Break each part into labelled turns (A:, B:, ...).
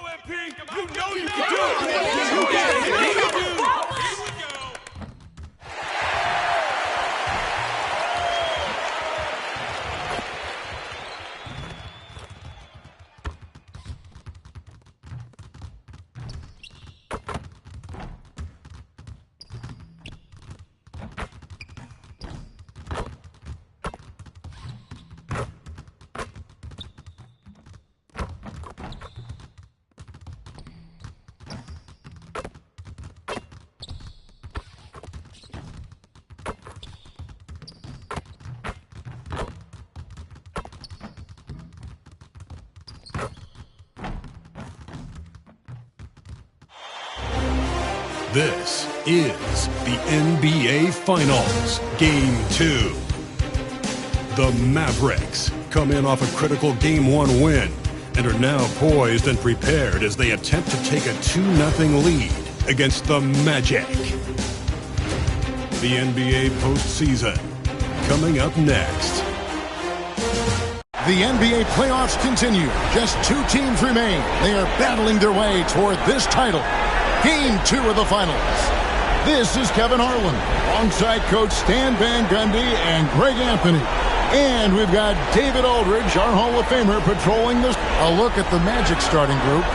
A: MP! You know you can do it! You can do it!
B: This is the NBA Finals, Game 2. The Mavericks come in off a critical Game 1 win and are now poised and prepared as they attempt to take a 2-0 lead against the Magic. The NBA postseason coming up next.
C: The NBA playoffs continue. Just 2 teams remain. They are battling their way toward this title. Game 2 of the finals. This is Kevin Harlan alongside Coach Stan Van Gundy and Greg Anthony. And we've got David Aldridge, our Hall of Famer, patrolling this. A look at the Magic starting group.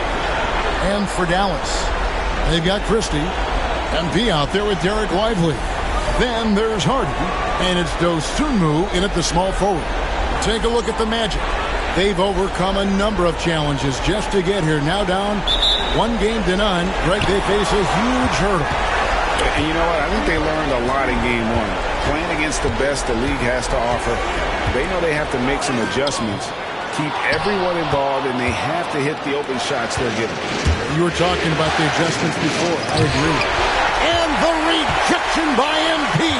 C: And for Dallas, they've got Christie. MP out there with Derek Lively. Then there's Hardy. And it's Dosunmu in at the small forward. Take a look at the Magic. They've overcome a number of challenges just to get here. Now down 1-0. Greg, they face a huge hurdle.
D: And you know what? I think they learned a lot in Game 1. Playing against the best the league has to offer, they know they have to make some adjustments, keep everyone involved, and they have to hit the open shots they're getting.
C: You were talking about the adjustments before. I agree. And the rejection by MP.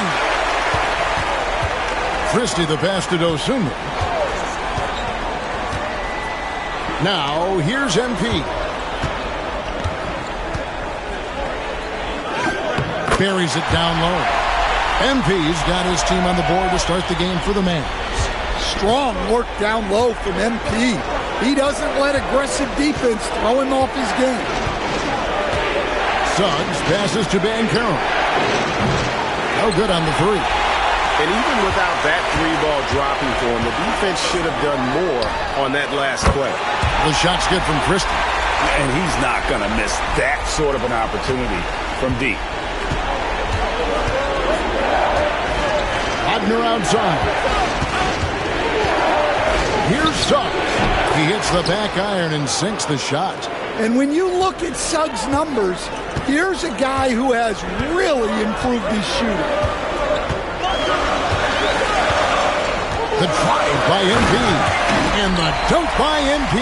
C: Christie the pass to Dosunmu. Now, here's MP. Buries it down low. MP's got his team on the board to start the game for the Mavs.
E: Strong work down low from MP. He doesn't let aggressive defense throw him off his game.
C: Suggs passes to Banchero. No good on the three.
D: And even without that 3-ball dropping for him, the defense should have done more on that last play.
C: The shot's good from Christie.
D: And he's not going to miss that sort of an opportunity from deep.
C: Wagner outside. Here's Suggs. He hits the back iron and sinks the shot.
E: And when you look at Suggs' numbers, here's a guy who has really improved his shooting.
C: The drive by MP. And the dunk by MP.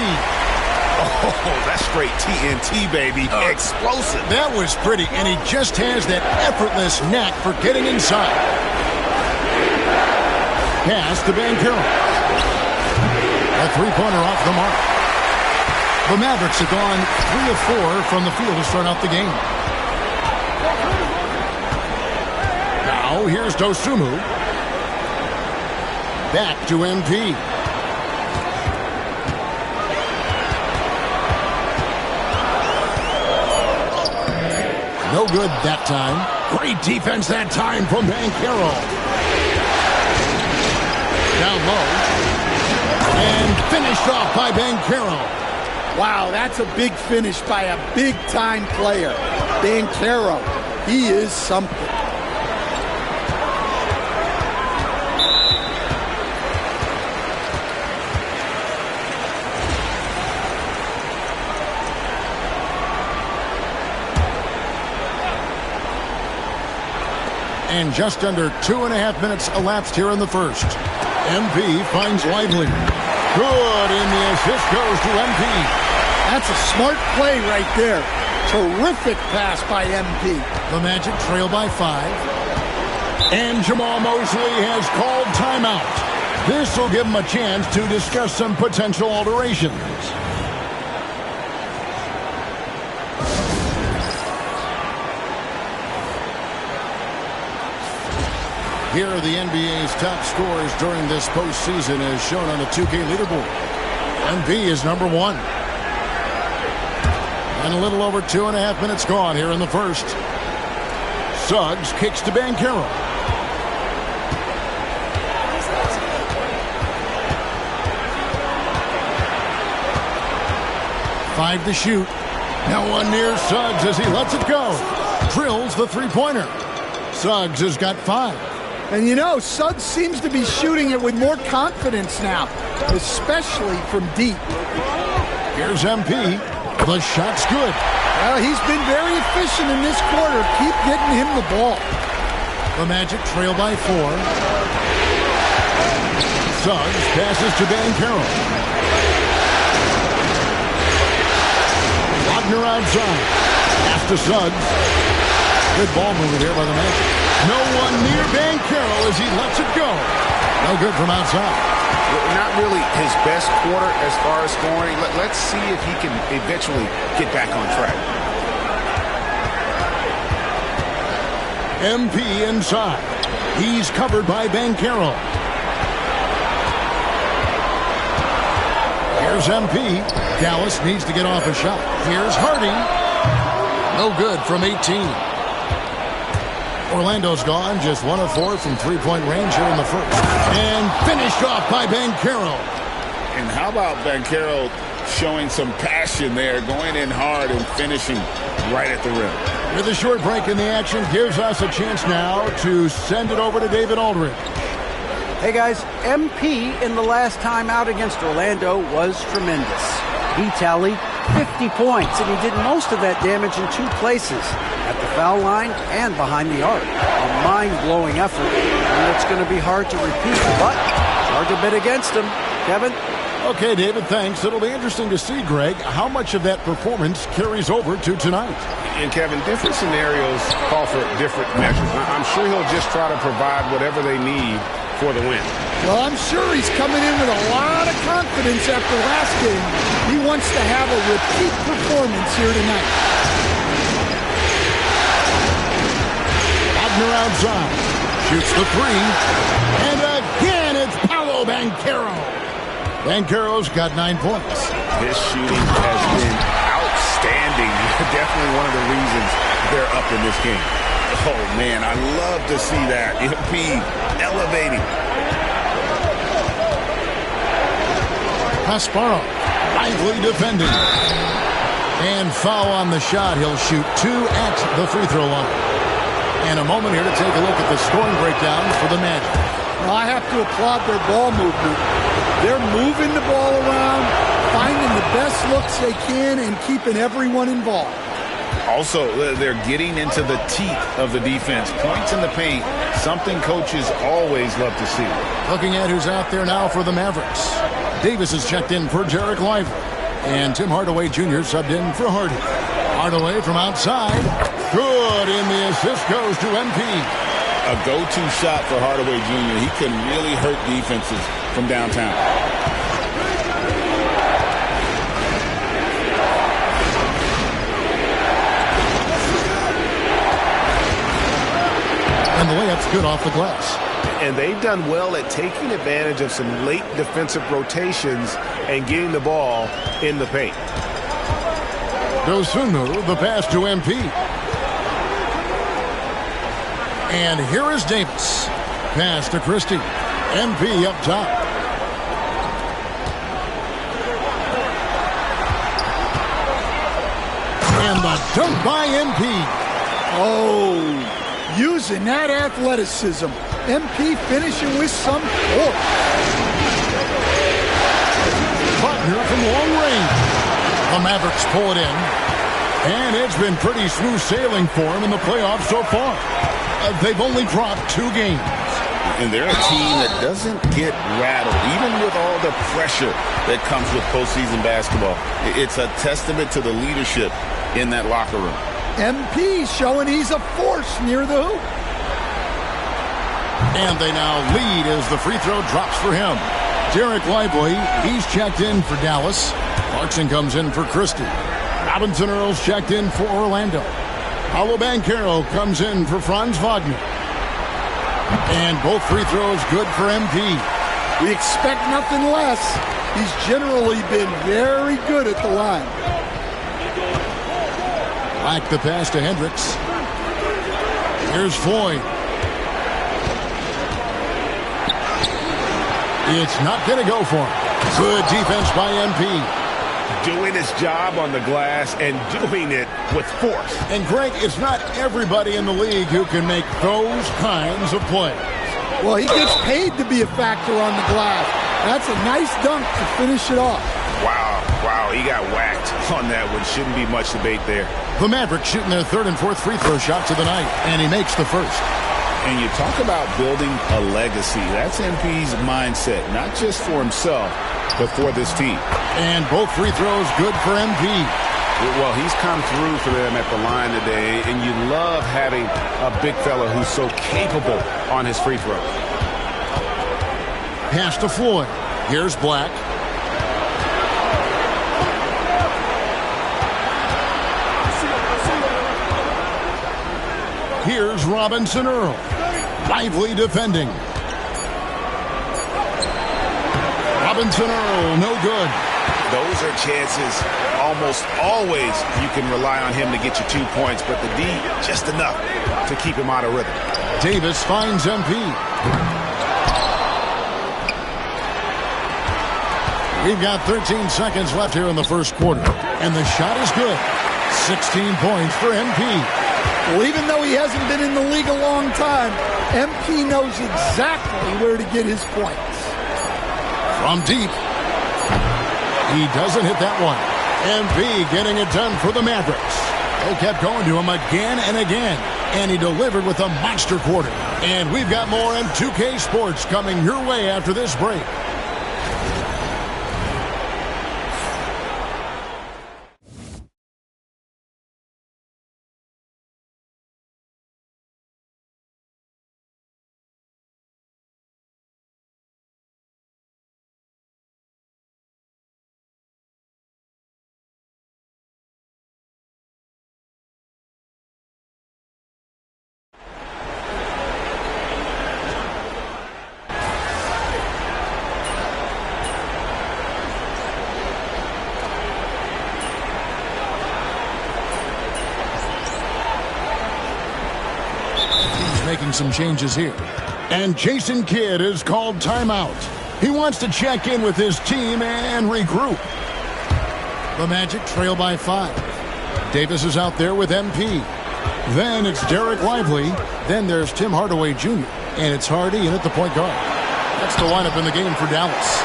D: Oh, that's straight TNT, baby. Explosive.
C: That was pretty, and he just has that effortless knack for getting inside. Pass to Banchero. A three-pointer off the mark. The Mavericks have gone 3 of 4 from the field to start out the game. Now here's Dosunmu. Back to MP. No good that time. Great defense that time from Banchero. Down low. And finished off by Banchero.
E: Wow, that's a big finish by a big-time player. Banchero, he is something.
C: And just under 2.5 minutes elapsed here in the first. MP finds Lively. Good, and the assist goes to MP.
E: That's a smart play right there. Terrific pass by MP.
C: The Magic trail by 5. And Jamal Mosley has called timeout. This will give him a chance to discuss some potential alterations. Here are the NBA's top scorers during this postseason as shown on the 2K leaderboard. MP is number 1. And a little over 2.5 minutes gone here in the first. Suggs kicks to Banchero. Five to shoot. No one near Suggs as he lets it go. Drills the three-pointer. Suggs has got 5.
E: And you know, Suggs seems to be shooting it with more confidence now, especially from deep.
C: Here's MP. The shot's good.
E: Well, he's been very efficient in this quarter. Keep getting him the ball.
C: The Magic trail by 4. Suggs passes to Banchero. Wagner outside. Pass to Suggs. Good ball movement here by the Magic. No one near Banchero as he lets it go. No good from outside.
D: Not really his best quarter as far as scoring. Let's see if he can eventually get back on track.
C: MP inside. He's covered by Banchero. Here's MP. Dallas needs to get off a shot. Here's Hardy. No good from 18. Orlando's gone, just 1 of 4 from three-point range here in the first. And finished off by Banchero.
D: And how about Banchero showing some passion there, going in hard and finishing right at the rim.
C: With a short break in the action, gives us a chance now to send it over to David Aldridge.
F: Hey guys, MP in the last time out against Orlando was tremendous. He tallied 50 points, and he did most of that damage in 2 places, at the foul line and behind the arc. A mind-blowing effort, and it's going to be hard to repeat, but it's hard to bet against him. Kevin?
C: Okay, David, thanks. It'll be interesting to see, Greg, how much of that performance carries over to tonight.
D: And Kevin, different scenarios call for different measures. I'm sure he'll just try to provide whatever they need for the win.
E: Well, I'm sure he's coming in with a lot of confidence after last game. He wants to have a repeat performance here tonight.
C: Wagner outside. Shoots the 3. And again, it's Paolo Banchero. Banchero's got 9 points.
D: His shooting has been outstanding. Definitely one of the reasons they're up in this game. Oh, man, I love to see that. MP elevating.
C: Kasparov, lively defending. And foul on the shot. He'll shoot 2 at the free throw line. And a moment here to take a look at the scoring breakdown for the Magic.
E: Well, I have to applaud their ball movement. They're moving the ball around, finding the best looks they can, and keeping everyone involved.
D: Also, they're getting into the teeth of the defense. Points in the paint, something coaches always love to see.
C: Looking at who's out there now for the Mavericks. Davis is checked in for Derek Lively. And Tim Hardaway Jr. subbed in for Hardy. Hardaway from outside. Good, and the assist goes to MP.
D: A go-to shot for Hardaway Jr. He can really hurt defenses from downtown.
C: And the layup's good off the glass.
G: And they've done well at taking advantage of some late defensive rotations and getting the ball in the paint.
C: Dosunmu, the pass to MP. And here is Davis. Pass to Christie. MP up top. And the dunk by MP.
E: Oh, using that athleticism. MP finishing with some force.
C: Butler from long range. The Mavericks pull it in. And it's been pretty smooth sailing for them in the playoffs so far. They've only dropped 2 games.
D: And they're a team that doesn't get rattled, even with all the pressure that comes with postseason basketball. It's a testament to the leadership in that locker room.
E: MP showing he's a force near the hoop.
C: And they now lead as the free throw drops for him. Derek Lively, he's checked in for Dallas. Clarkson comes in for Christie. Robinson Earls checked in for Orlando. Paolo Banchero comes in for Franz Wagner. And both free throws good for MP.
E: We expect nothing less. He's generally been very good at the line.
C: Black the pass to Hendricks. Here's Floyd. It's not going to go for him. Good defense by MP.
G: Doing his job on the glass and doing it with force.
C: And Greg, it's not everybody in the league who can make those kinds of plays.
E: Well, he gets paid to be a factor on the glass. That's a nice dunk to finish it off.
D: Wow, he got whacked on that one. Shouldn't be much debate there.
C: The Mavericks shooting their third and fourth free throw shots of the night, and he makes the first.
D: And you talk about building a legacy. That's MP's mindset, not just for himself, but for this team.
C: And both free throws good for MP.
D: Well, he's come through for them at the line today, and you love having a big fella who's so capable on his free throw.
C: Pass to Floyd. Here's Black. Here's Robinson Earl. Lively defending. Robinson Earl, no good.
D: Those are chances almost always you can rely on him to get you 2 points, but the D, just enough to keep him out of rhythm.
C: Davis finds MP. We've got 13 seconds left here in the first quarter, and the shot is good. 16 points for MP.
E: Well, even though he hasn't been in the league a long time, MP knows exactly where to get his points.
C: From deep. He doesn't hit that one. MP getting it done for the Mavericks. They kept going to him again and again, and he delivered with a monster quarter. And we've got more M2K Sports coming your way after this break. Making some changes here. And Jason Kidd is called timeout. He wants to check in with his team and regroup. The Magic trail by 5. Davis is out there with MP. Then it's Derek Lively. Then there's Tim Hardaway Jr. And it's Hardy in at the point guard. That's the lineup in the game for Dallas.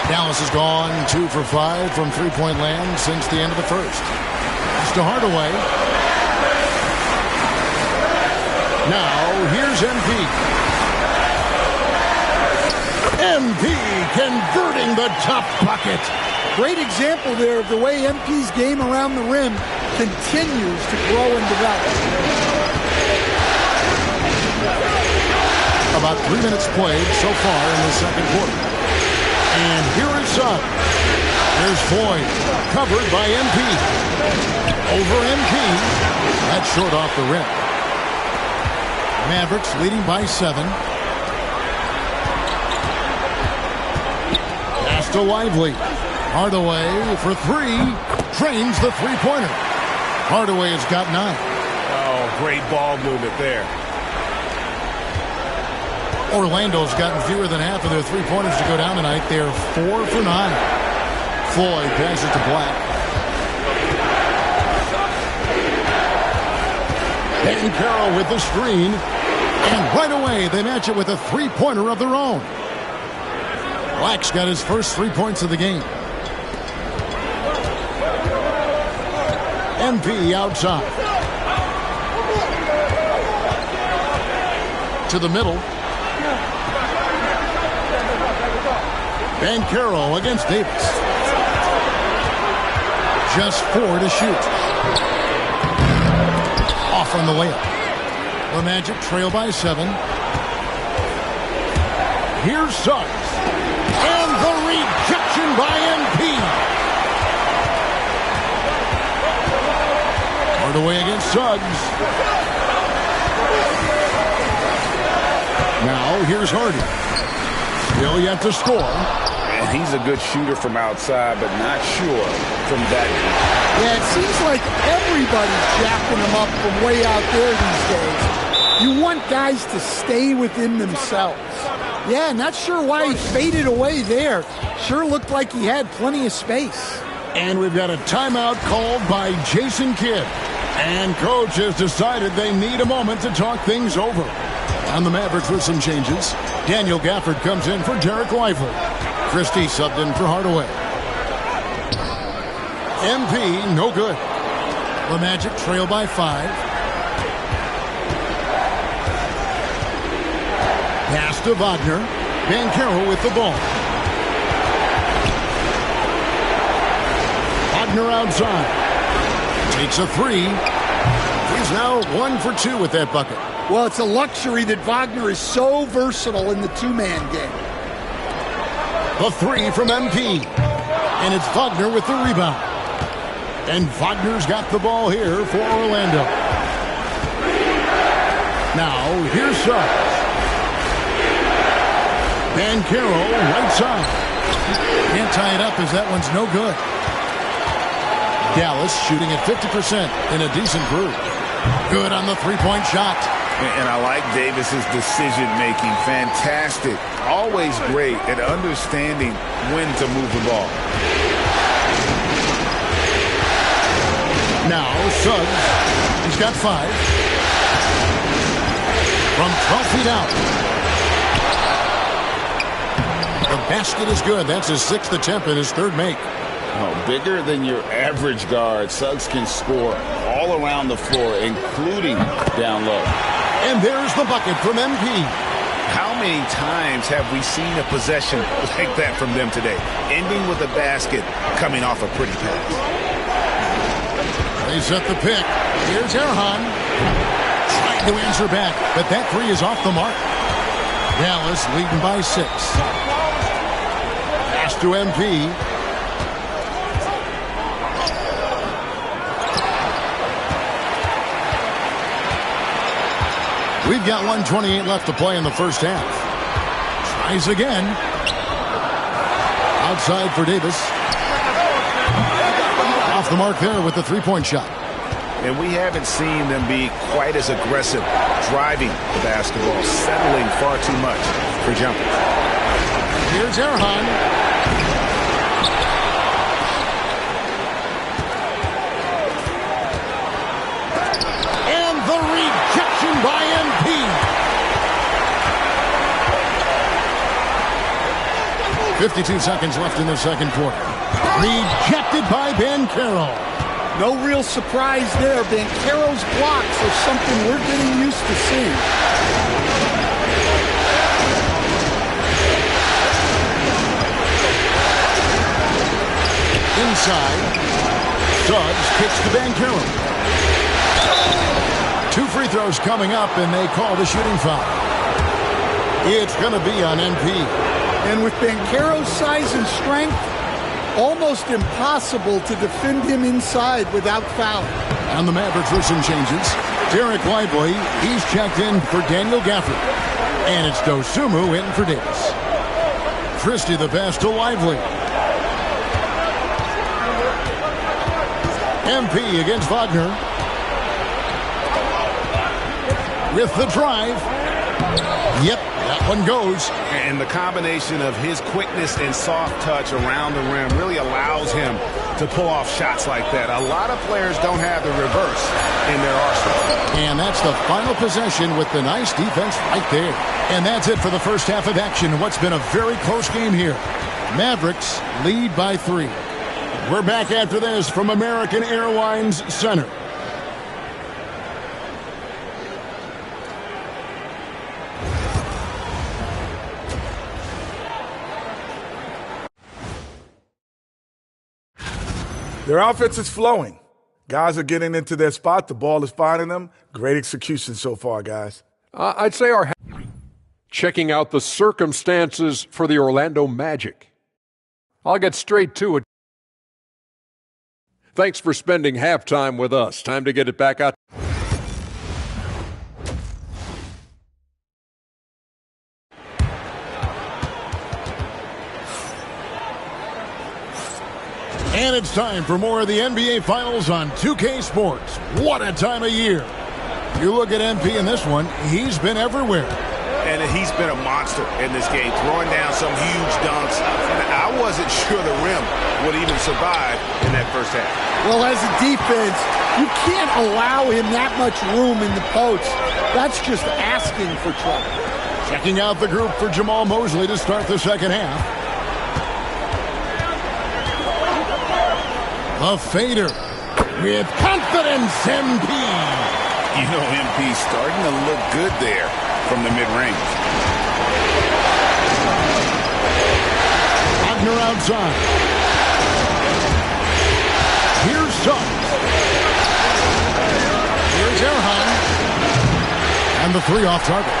C: Dallas has gone 2 for 5 from three-point land since the end of the first. It's to Hardaway. Now, here's MP. MP converting the top bucket.
E: Great example there of the way MP's game around the rim continues to grow and develop.
C: About 3 minutes played so far in the second quarter. And here is Suggs. There's Floyd, covered by MP. Over MP. That's short off the rim. Mavericks leading by 7. Pass to Lively. Hardaway for 3. Drains the three-pointer. Hardaway has got 9.
G: Oh, great ball movement there.
C: Orlando's gotten fewer than half of their three-pointers to go down tonight. They're 4 for 9. Floyd passes to Black. Ben Carroll with the screen. And right away, they match it with a three-pointer of their own. Black's got his first 3 points of the game. MP outside. To the middle. Ben Carroll against Davis. Just 4 to shoot. Off on the layup. The Magic trail by 7. Here's Suggs. And the rejection by MP. Hardaway against Suggs. Now here's Hardy. Still yet to score.
D: And he's a good shooter from outside, but not sure from that deep.
E: Yeah, it seems like everybody's jacking him up from way out there these days. You want guys to stay within themselves. Yeah, not sure why he faded away there. Sure looked like he had plenty of space.
C: And we've got a timeout called by Jason Kidd. And coach has decided they need a moment to talk things over. On the Mavericks with some changes, Daniel Gafford comes in for Derek Lively. Christie subbed in for Hardaway. MP, no good. The Magic trail by 5. Pass to Wagner. Banchero with the ball. Wagner outside. Takes a 3. He's now 1 for 2 with that bucket.
E: Well, it's a luxury that Wagner is so versatile in the two-man game.
C: The 3 from MP. And it's Wagner with the rebound. And Wagner's got the ball here for Orlando. Now, here's Suggs. Banchero, right side. Can't tie it up as that one's no good. Dallas shooting at 50% in a decent group. Good on the three-point shot.
D: And I like Davis's decision-making. Fantastic. Always great at understanding when to move the ball.
C: Now, Suggs. He's got 5. From 12 feet out. The basket is good. That's his 6th attempt and his 3rd make.
D: Oh, bigger than your average guard. Suggs can score all around the floor, including down low.
C: And there's the bucket from MP.
D: How many times have we seen a possession like that from them today? Ending with a basket, coming off a pretty pass.
C: They set the pick. Here's Erhan. Trying to answer back, but that 3 is off the mark. Dallas leading by 6. Pass to MP. We've got 1:28 left to play in the first half. Tries again. Outside for Davis. Off the mark there with the three-point shot.
D: And we haven't seen them be quite as aggressive driving the basketball, settling far too much for jumpers.
C: Here's Erhan. And the rejection by MP. .52 seconds left in the second quarter. Rejected by Banchero.
E: No real surprise there. Banchero's blocks are something we're getting used to seeing.
C: Inside. Suggs kicks to Banchero. 2 free throws coming up, and they call the shooting foul. It's going to be on MP.
E: And with Banchero's size and strength, almost impossible to defend him inside without fouling.
C: On the Mavericks with some changes. Derek Lively, he's checked in for Daniel Gafford. And it's Dosunmu in for Davis. Christie the pass to Lively. MP against Wagner. With the drive. Yep, that one goes.
D: And the combination of his quickness and soft touch around the rim really allows him to pull off shots like that. A lot of players don't have the reverse in their arsenal.
C: And that's the final possession with the nice defense right there. And that's it for the first half of action. What's been a very close game here. Mavericks lead by 3. We're back after this from American Airlines Center.
A: Their offense is flowing. Guys are getting into their spot. The ball is finding them. Great execution so far, guys.
H: I'd say checking out the circumstances for the Orlando Magic. I'll get straight to it. Thanks for spending halftime with us. Time to get it back out.
C: And it's time for more of the NBA Finals on 2K Sports. What a time of year. You look at MP in this one, he's been everywhere.
G: And he's been a monster in this game, throwing down some huge dunks. And I wasn't sure the rim would even survive in that first half.
E: Well, as a defense, you can't allow him that much room in the post. That's just asking for trouble.
C: Checking out the group for Jamal Mosley to start the second half. A fader with confidence, MP.
D: You know, MP starting to look good there from the mid-range.
C: Wagner outside. Here's Suggs. Here's Erhan. And the three off target.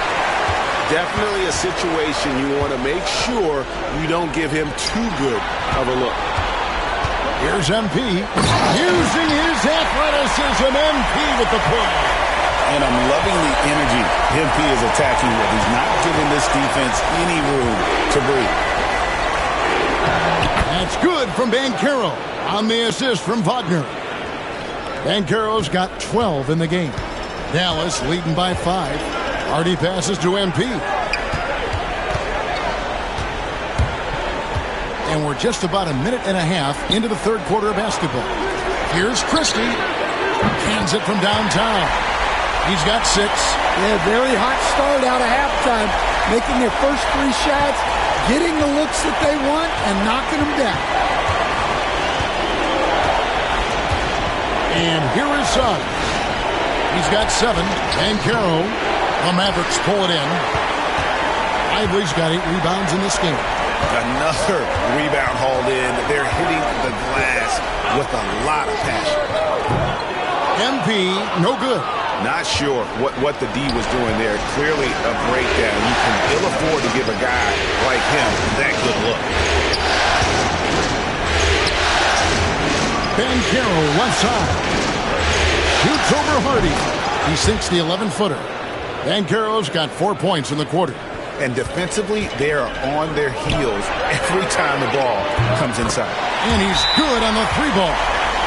G: Definitely a situation you want to make sure you don't give him too good of a look.
C: Here's MP. Using his athleticism, MP with the play.
D: And I'm loving the energy MP is attacking with. He's not giving this defense any room to breathe.
C: That's good from Banchero on the assist from Wagner. Banchero's got 12 in the game. Dallas leading by 5. Hardy passes to MP. And we're just about a minute and a half into the third quarter of basketball. Here's Christie. Cans it from downtown. He's got 6.
E: Yeah, very hot start out of halftime. Making their first 3 shots, getting the looks that they want, and knocking them down.
C: And here is Suggs. He's got 7. Banchero. The Mavericks pull it in. Lively's got 8 rebounds in this game.
D: Another rebound hauled in. They're hitting the glass with a lot of passion.
C: MP, no good.
D: Not sure what the D was doing there. Clearly a breakdown. You can ill afford to give a guy like him that good look.
C: Banchero left side. Shoots over Hardy. He sinks the 11-footer. Banchero's got 4 points in the quarter.
D: And defensively, they are on their heels every time the ball comes inside.
C: And he's good on the 3-ball.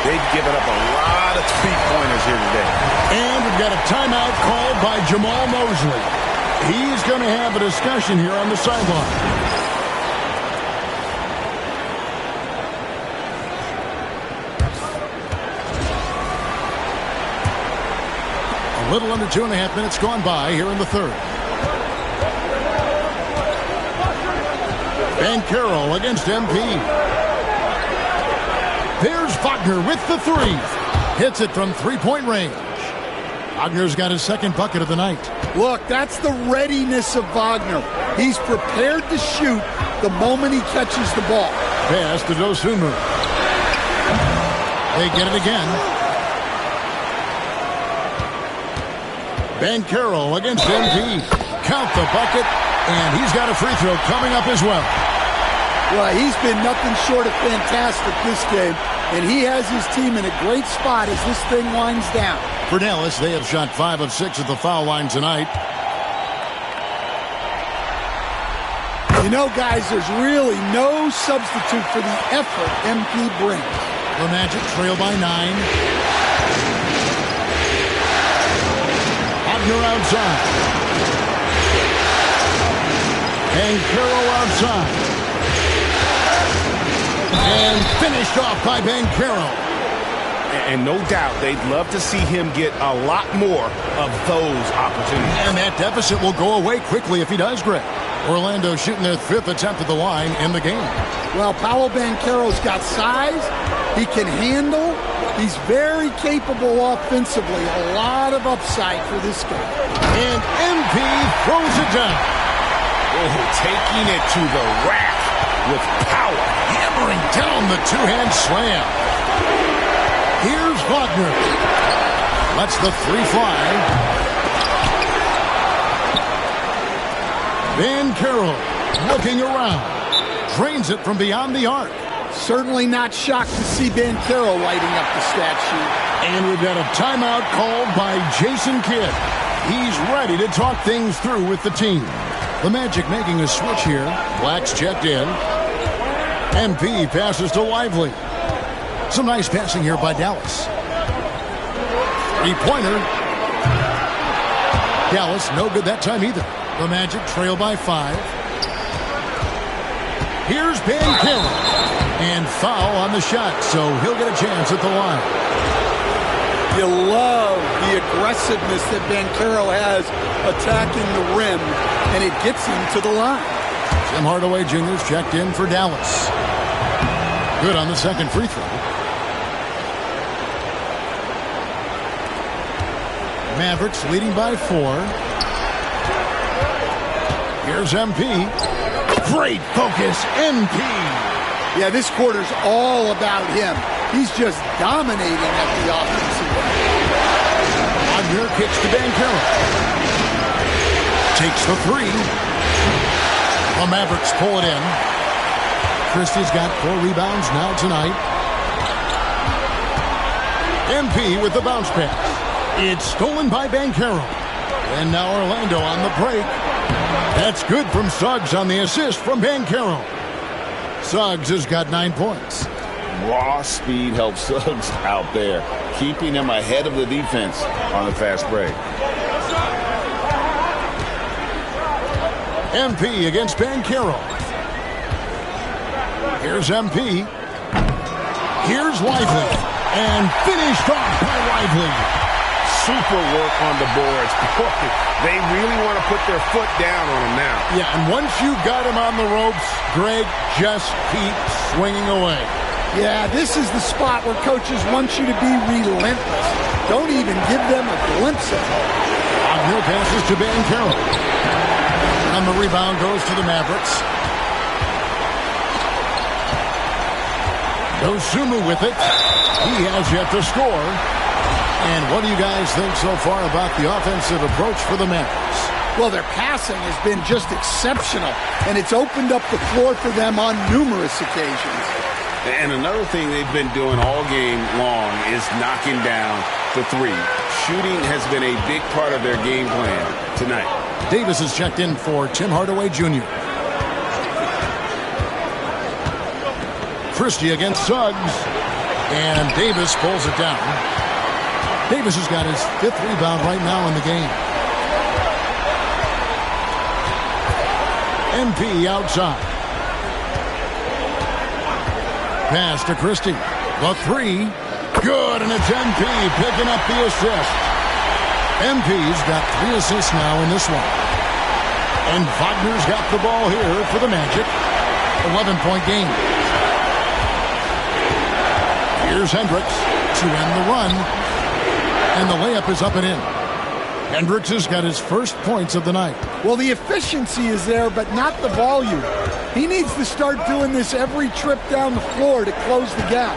D: They've given up a lot of 3-pointers here today.
C: And we've got a timeout called by Jamal Mosley. He's going to have a discussion here on the sideline. A little under 2.5 minutes gone by here in the third. Banchero against MP. There's Wagner with the 3. Hits it from 3-point range. Wagner's got his second bucket of the night.
E: Look, that's the readiness of Wagner. He's prepared to shoot the moment he catches the ball.
C: Pass to Dosunmu. They get it again. Banchero against MP. Count the bucket, and he's got a free throw coming up as well.
E: Well, he's been nothing short of fantastic this game, and he has his team in a great spot as this thing winds down.
C: For Dallas, they have shot 5 of 6 at the foul line tonight.
E: You know, guys, there's really no substitute for the effort MP brings.
C: The Magic trail by 9. Wagner outside. Banchero outside. And finished off by Banchero.
G: And no doubt they'd love to see him get a lot more of those opportunities.
C: And that deficit will go away quickly if he does, Greg. Orlando shooting their 5th attempt at the line in the game.
E: Well, Paolo Banchero's got size. He can handle. He's very capable offensively. A lot of upside for this guy.
C: And MP throws it down.
G: Oh, taking it to the rack with power.
C: Hammering down the 2-hand slam. Here's Wagner. Lets the 3 fly. Banchero looking around. Drains it from beyond the arc.
E: Certainly not shocked to see Banchero lighting up the stat sheet.
C: And we've got a timeout called by Jason Kidd. He's ready to talk things through with the team. The Magic making a switch here. Black's checked in. MP passes to Lively. Some nice passing here by Dallas. Three-pointer. Dallas, no good that time either. The Magic trail by 5. Here's Banchero. And foul on the shot, so he'll get a chance at the line.
E: You love the aggressiveness that Banchero has attacking the rim, and it gets him to the line.
C: Tim Hardaway Jr.'s checked in for Dallas. Good on the second free throw. Mavericks leading by 4. Here's MP. Great focus, MP.
E: Yeah, this quarter's all about him. He's just dominating at the offensive end.
C: Wagner kicks to Banchero. Takes the 3. The Mavericks pull it in. Christie's got 4 rebounds now tonight. MP with the bounce pass. It's stolen by Banchero. And now Orlando on the break. That's good from Suggs on the assist from Banchero. Suggs has got 9 points.
D: Raw speed helps Suggs out there, keeping him ahead of the defense on the fast break.
C: MP against Banchero. Here's MP. Here's Lively. And finished off by Lively.
D: Super work on the boards. Boy, they really want to put their foot down on him now.
C: Yeah, and once you got him on the ropes, Greg, just keep swinging away.
E: Yeah, this is the spot where coaches want you to be relentless. Don't even give them a glimpse of it.
C: Wagner passes to Banchero. And the rebound goes to the Mavericks. Dosunmu with it. He has yet to score. And what do you guys think so far about the offensive approach for the Mavericks?
E: Well, their passing has been just exceptional, and it's opened up the floor for them on numerous occasions.
D: And another thing they've been doing all game long is knocking down the 3. Shooting has been a big part of their game plan tonight.
C: Davis is checked in for Tim Hardaway Jr. Christie against Suggs. And Davis pulls it down. Davis has got his 5th rebound right now in the game. MP outside. Pass to Christie. The 3. Good, and it's MP picking up the assist. MP's got 3 assists now in this one. And Wagner's got the ball here for the Magic. 11-point game. Here's Hendricks to end the run. And the layup is up and in. Hendricks has got his first points of the night.
E: Well, the efficiency is there, but not the volume. He needs to start doing this every trip down the floor to close the gap.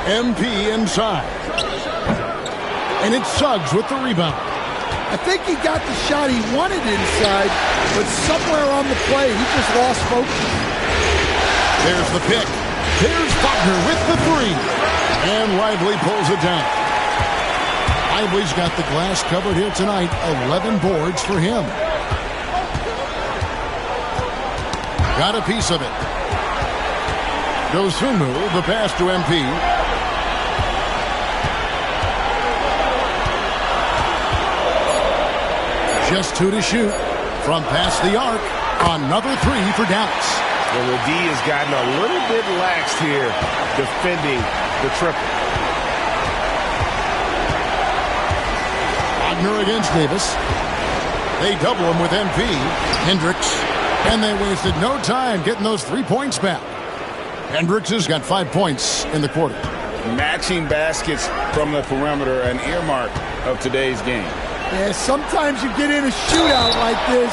C: MP inside. And it's Suggs with the rebound.
E: I think he got the shot he wanted inside, but somewhere on the play, he just lost focus.
C: There's the pick. There's Wagner with the 3. And Lively pulls it down. Lively's got the glass covered here tonight. 11 boards for him. Got a piece of it. Dosunmu, the pass to MP. Just 2 to shoot. From past the arc. Another 3 for Dallas.
D: Well, the D has gotten a little bit laxed here defending the triple.
C: Wagner against Davis. They double him with MP. Hendricks. And they wasted no time getting those 3 points back. Hendricks has got 5 points in the quarter.
D: Matching baskets from the perimeter, an earmark of today's game.
E: Yeah, sometimes you get in a shootout like this,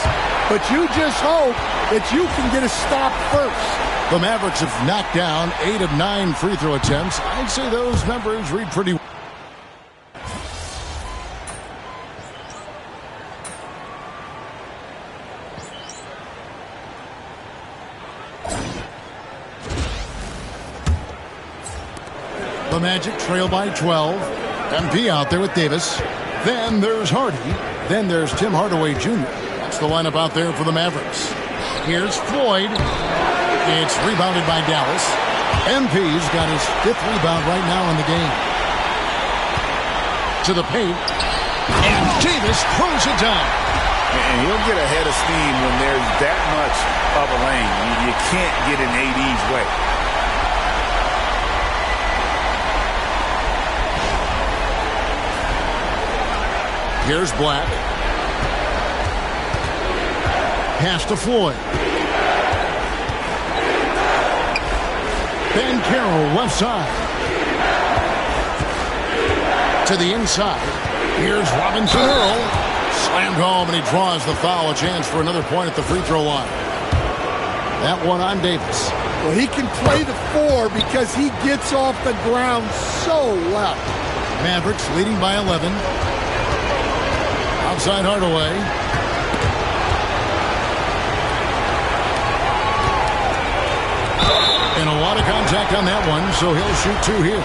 E: but you just hope that you can get a stop first.
C: The Mavericks have knocked down 8 of 9 free throw attempts. I'd say those numbers read pretty well. The Magic trail by 12. MP out there with Davis. Then there's Hardy. Then there's Tim Hardaway Jr. That's the lineup out there for the Mavericks. Here's Floyd. It's rebounded by Dallas. MP's got his 5th rebound right now in the game. To the paint. And Davis throws it down.
D: And he'll get ahead of steam when there's that much of a lane. You can't get in AD's way.
C: Here's Black. Pass to Floyd. Banchero left side. To the inside. Here's Robinson Earl. Slammed home, and he draws the foul. A chance for another point at the free throw line. That one on Davis.
E: Well, he can play the 4 because he gets off the ground so well.
C: Mavericks leading by 11. Outside Hardaway. And a lot of contact on that one, so he'll shoot 2 here.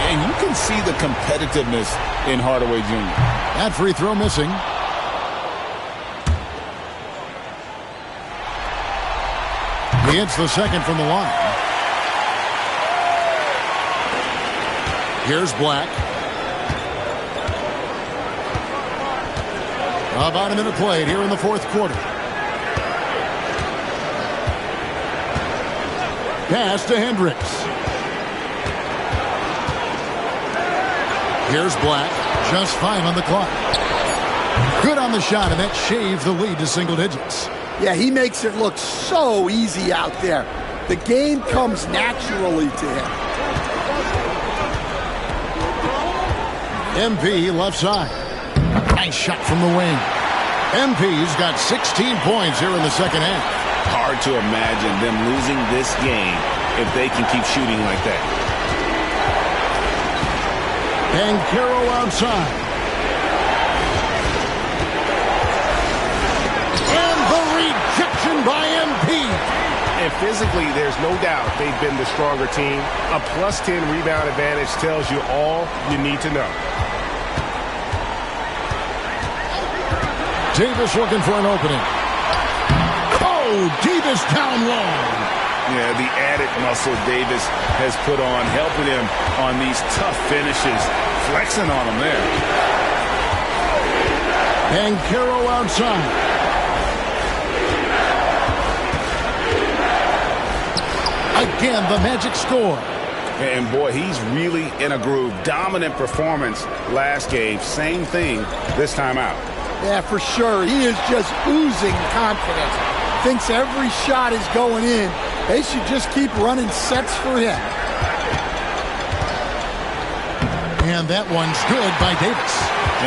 D: And you can see the competitiveness in Hardaway Jr.
C: That free throw missing. He hits the second from the line. Here's Black. About a minute played here in the 4th quarter. Pass to Hendricks. Here's Black. Just 5 on the clock. Good on the shot, and that shaves the lead to single digits.
E: Yeah, he makes it look so easy out there. The game comes naturally to him.
C: MP left side. Nice shot from the wing. MP's got 16 points here in the second half.
D: Hard to imagine them losing this game if they can keep shooting like that.
C: Banchero outside. And the rejection by MP.
G: And physically, there's no doubt they've been the stronger team. A +10 rebound advantage tells you all you need to know.
C: Davis looking for an opening. Oh, Davis down low.
D: Yeah, the added muscle Davis has put on, helping him on these tough finishes. Flexing on him there.
C: Banchero outside. Again, the Magic score.
D: And boy, he's really in a groove. Dominant performance last game. Same thing this time out.
E: Yeah, for sure. He is just oozing confidence. Thinks every shot is going in. They should just keep running sets for him.
C: And that one's good by Davis.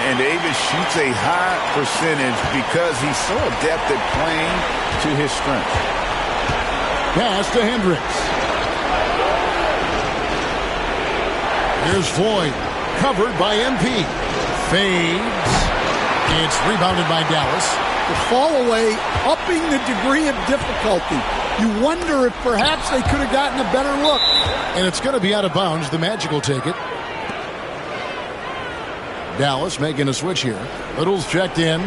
D: And Davis shoots a high percentage because he's so adept at playing to his strength.
C: Pass to Hendricks. Here's Floyd. Covered by MP. Fades. It's rebounded by Dallas.
E: The fall away, upping the degree of difficulty. You wonder if perhaps they could have gotten a better look.
C: And it's going to be out of bounds. The Magic will take it. Dallas making a switch here. Little's checked in.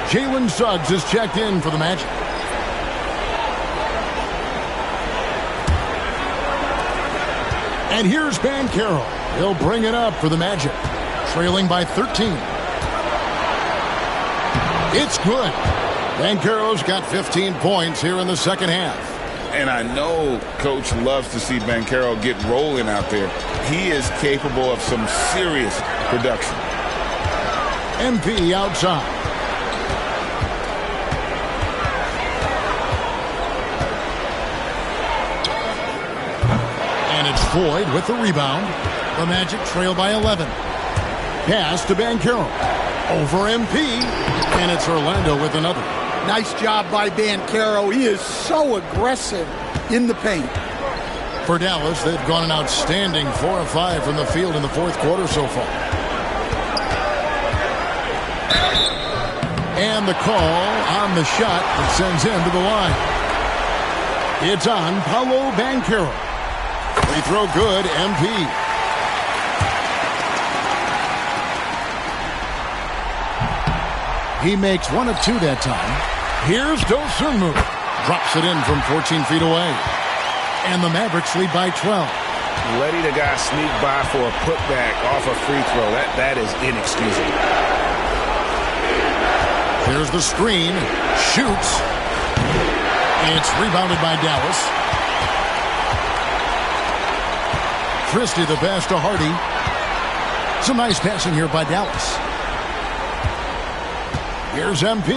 C: Jalen Suggs is checked in for the Magic. And here's Banchero. He'll bring it up for the Magic. Trailing by 13. It's good. Banchero's got 15 points here in the second half.
D: And I know Coach loves to see Banchero get rolling out there. He is capable of some serious production.
C: MP outside. And it's Floyd with the rebound. The Magic trail by 11. Pass to Banchero. Over MP. And it's Orlando with another.
E: Nice job by Banchero. He is so aggressive in the paint.
C: For Dallas, they've gone an outstanding 4 of 5 from the field in the 4th quarter so far. And the call on the shot that sends him to the line. It's on Paolo Banchero. Free throw good, MP. He makes 1 of 2 that time. Here's Dosunmu. Drops it in from 14 feet away. And the Mavericks lead by 12.
D: Letting a guy sneak by for a putback off a free throw, that is inexcusable.
C: Here's the screen. Shoots. It's rebounded by Dallas. Christie the pass to Hardy. Some nice passing here by Dallas. Here's MP.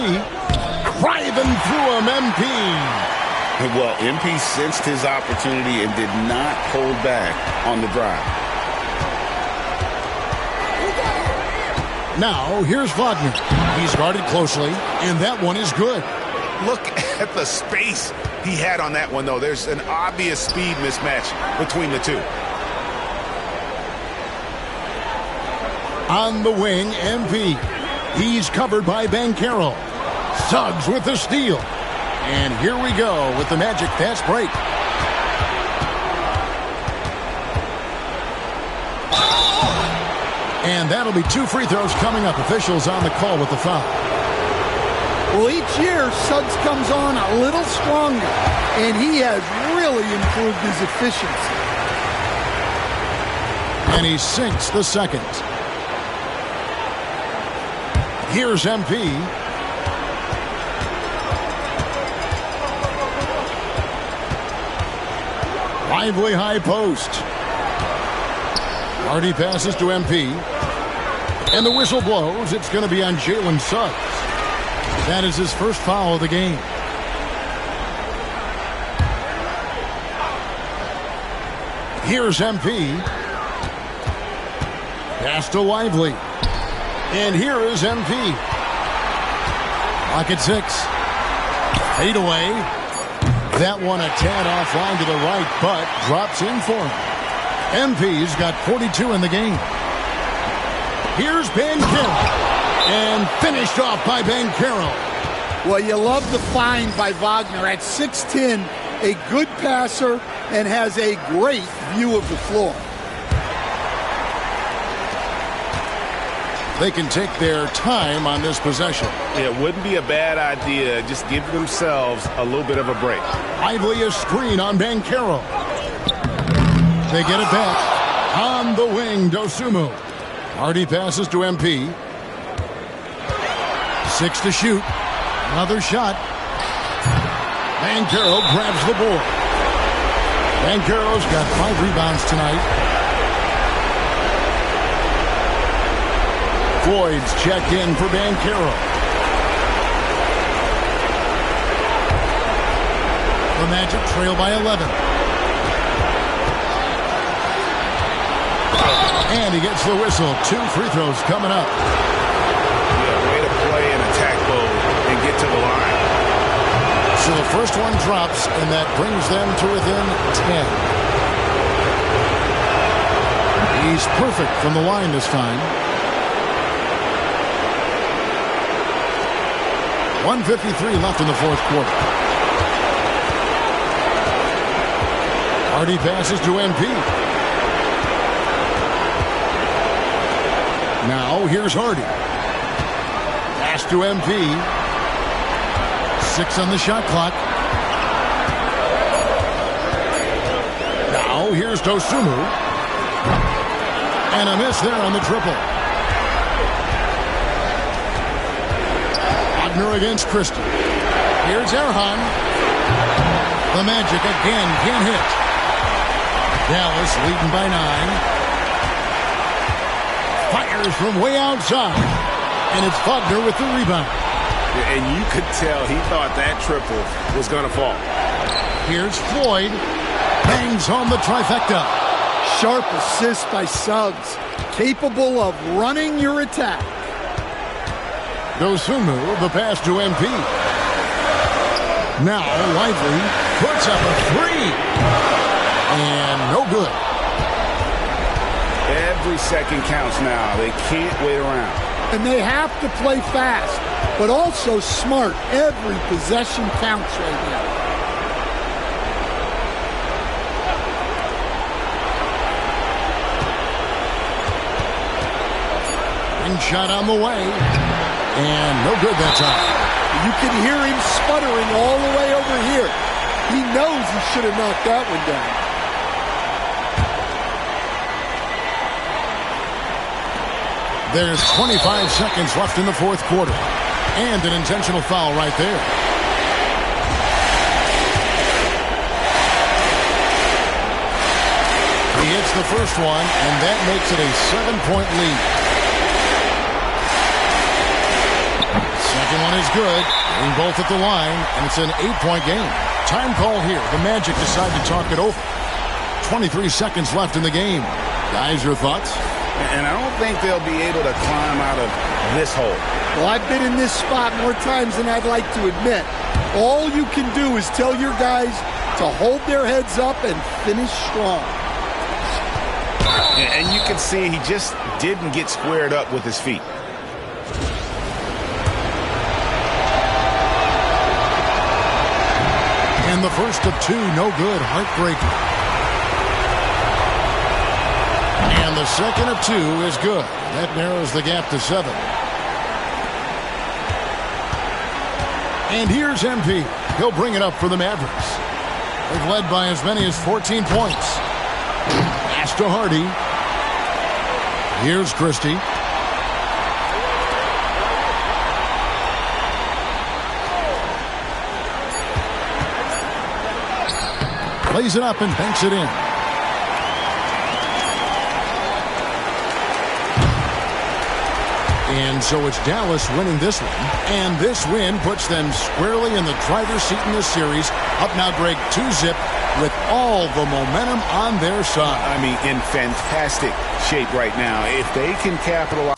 C: Driving through him, MP.
D: Well, MP sensed his opportunity and did not hold back on the drive.
C: Now, here's Wagner. He's guarded closely, and that one is good.
G: Look at the space he had on that one, though. There's an obvious speed mismatch between the two.
C: On the wing, MP. He's covered by Banchero. Suggs with the steal. And here we go with the Magic fast break. And that'll be 2 free throws coming up. Officials on the call with the foul.
E: Well, each year, Suggs comes on a little stronger, and he has really improved his efficiency.
C: And he sinks the second. Here's MP. Lively high post. Hardy passes to MP. And the whistle blows. It's going to be on Jalen Suggs. That is his first foul of the game. Here's MP. Pass to Lively. And here is MP. Lock at 6. Fade away. That one a tad offline to the right, but drops in for him. MP's got 42 in the game. Here's Banchero. And finished off by Banchero.
E: Well, you love the find by Wagner at 6'10", a good passer, and has a great view of the floor.
C: They can take their time on this possession.
D: It wouldn't be a bad idea. Just give themselves a little bit of a break.
C: Lively a screen on Banchero. They get it back. On the wing, Dosunmu. Hardy passes to MP. 6 to shoot. Another shot. Banchero grabs the board. Banchero's got 5 rebounds tonight. Floyd's checked in for Banchero. The Magic trail by 11. And he gets the whistle. 2 free throws coming up.
D: Yeah, way to play in attack mode and get to the line.
C: So the first one drops, and that brings them to within 10. He's perfect from the line this time. 1:53 left in the fourth quarter. Hardy passes to MP. Now here's Hardy. Pass to MP. 6 on the shot clock. Now here's Dosunmu. And a miss there on the triple. Against Christie. Here's Erhan. The Magic again can't hit. Dallas leading by 9. Fires from way outside. And it's Wagner with the rebound.
D: And you could tell he thought that triple was going to fall.
C: Here's Floyd. Bangs home the trifecta.
E: Sharp assist by Suggs. Capable of running your attack.
C: Dosunmu, the pass to MP. Now Lively puts up a 3. And no good.
D: Every second counts now. They can't wait around.
E: And they have to play fast, but also smart. Every possession counts right now.
C: Ring shot on the way. And no good that time.
E: You can hear him sputtering all the way over here. He knows he should have knocked that one down.
C: There's 25 seconds left in the fourth quarter. And an intentional foul right there. He hits the first one, and that makes it a 7-point lead. Second one is good. Getting both at the line, and it's an 8-point game. Time call here. The Magic decide to talk it over. 23 seconds left in the game. Guys, your thoughts?
D: And I don't think they'll be able to climb out of this hole.
E: Well, I've been in this spot more times than I'd like to admit. All you can do is tell your guys to hold their heads up and finish strong.
D: And you can see he just didn't get squared up with his feet.
C: And the first of two, no good, heartbreaker. And the second of two is good. That narrows the gap to 7. And here's MP. He'll bring it up for the Mavericks. They've led by as many as 14 points. Pass to Hardy. Here's Christie. Plays it up and banks it in. And so it's Dallas winning this one. And this win puts them squarely in the driver's seat in this series. Up now, Greg, 2-zip with all the momentum on their side.
D: I mean, in fantastic shape right now. If they can capitalize.